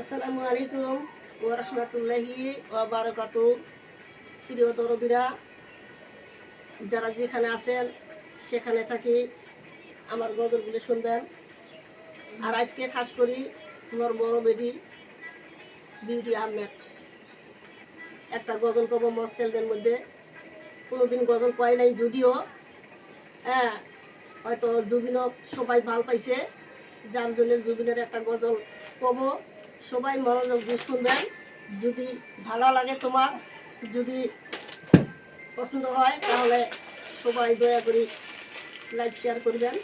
আসসালামু আলাইকুম ওয়া রাহমাতুল্লাহি ওয়া বারাকাতুহু। প্রিয় দরদিরা, যারা যেখানে আছেন সেখানে থাকি আমার গজলগুলো শুনবেন। আর আজকে খাস করি আমার বড় বেটি বিউটি আহমেদ একটা গজল কব মত ছেলেদের মধ্যে। কোনোদিন গজল কয় নাই, যদিও হ্যাঁ হয়তো জুবিনক সবাই ভাল পাইছে, যার জন্য জুবিনের একটা গজল কব। সবাই মনোযোগ দিয়ে শুনবেন। যদি ভালো লাগে, তোমার যদি পছন্দ হয়, তাহলে সবাই দয়া করে লাইক শেয়ার করবেন,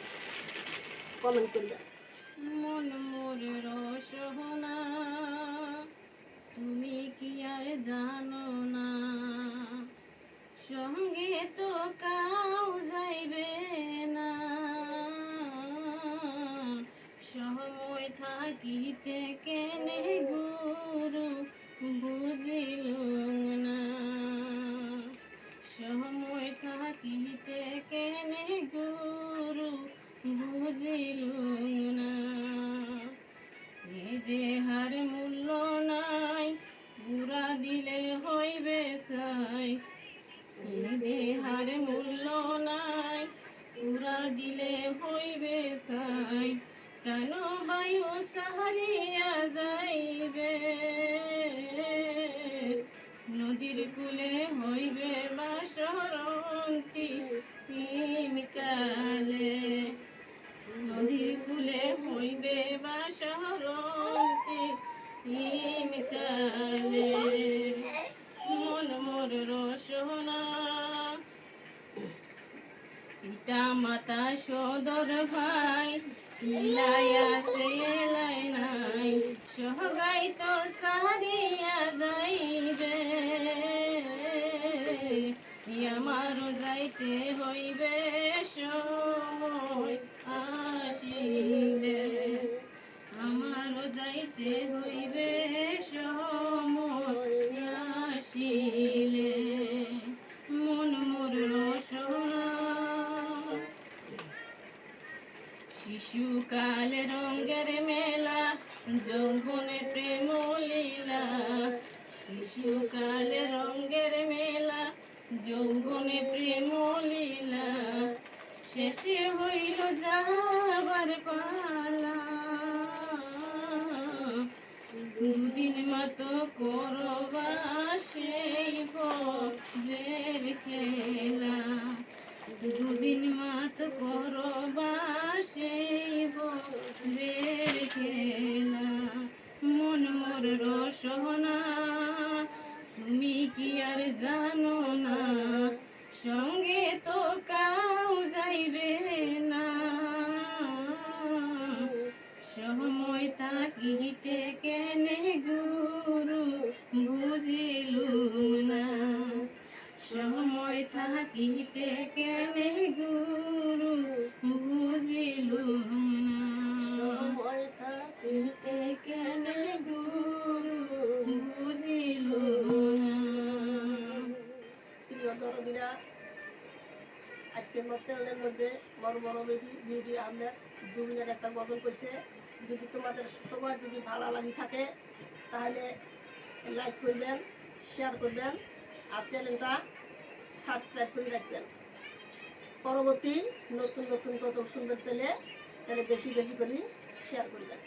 কমেন্ট করবেন। মন মোর রসনা তুমি কি আর জানো না, সঙ্গে তো কাউ যাইবে না, সময় থাকিতে কেনে গুরু বুঝিল না, সময় থাকিতে কেনে গুরু বুঝিল না, এ দেহার মূল্য নাই গুড়া দিলে হইবে সাই, এ দেহার মূল্য নাই গুড়া দিলে হইবে সাই, প্রাণ বায়ু সাহারিয়া যাইবে, নদীর কূলে হইবে বাসরন্তি প্রেমিকালে, নদীর কূলে হইবে বাসরন্তি প্রেমিকালে, মন মোর রসনা পিতা মাতা সদর ভাই ইলাইয়া সে এলাই নাই, সহগাই তো সারিয়া যাইবে, আমারও যাইতে হইবে সময় আসিলে, আমারও যাইতে হইবে সময় আসিলে, মন মোর রসনা শিশুকাল রঙ্গের মেলা যৌবনে প্রেম লীলা, শিশুকাল রঙ্গের মেলা যৌবনে প্রেম লীলা, শেষে হইল যাবার পালা, দুদিন মতো করবা সেই ভোরের খেলা, দুদিন মাত করবা সেই ভোরের খেলা, মন মোর রসনা তুমি কি আর জানো না, সঙ্গে তো কাউ যাইবে না, সময় থাকিতে কেনে গুরু বুঝিলুম না, সময় থাকিতে কেনে গুরু বুঝিলুম না, সময় থাকিতে কেনে গুরু বুঝিলুম না। প্রিয় দরদিরা, আজকের মত চ্যানেলের মধ্যে বড় বড় বেটি বিউটি আহমেদ জুবিনের একটা গজল করছে। যদি তোমাদের সবার যদি ভালো লাগে থাকে, তাহলে লাইক করবেন, শেয়ার করবেন, আর চ্যানেলটা সাবস্ক্রাইব করে রাখবেন। পরবর্তী নতুন নতুন গজল শুনতে চাইলে তাহলে বেশি বেশি করে শেয়ার করবেন।